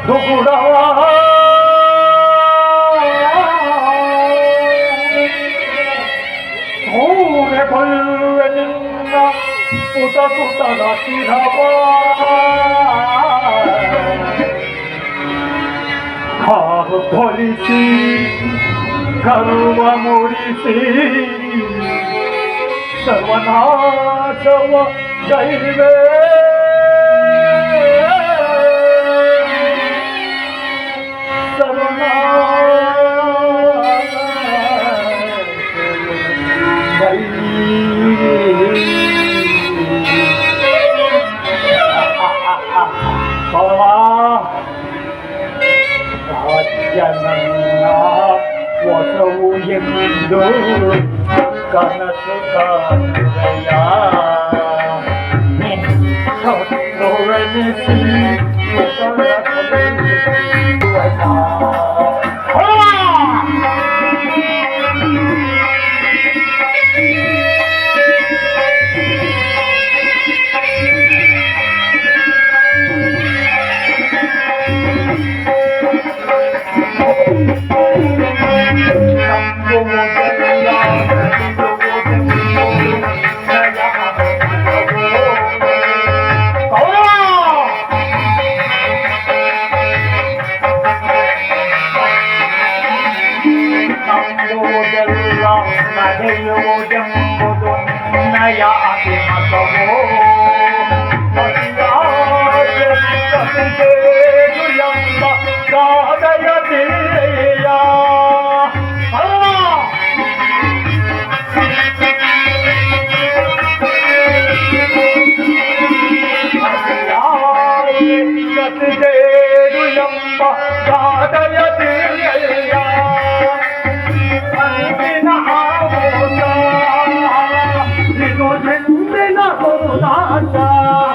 दुकुडवा थोडे भल्वे निंद सुत सुत दासिरवा खाव धोलिसी गर्व मोरिसी सर्वनाश व दैवे ಜನನ್ನ ಹೊಸವು ಎಂದು ಕನಸು ಕಾಣುವೆಯ ಸತ್ತುವೆನಿಸಿ ನಡೆಯುವುದೆಂಬುದು ನಯ ಅಭಿಮತವೋ ಎಂಬ ಗಾದಯ ತಿಳಿಯ ಎಂಬ ಗಾದಯ ತಿಳಿಯ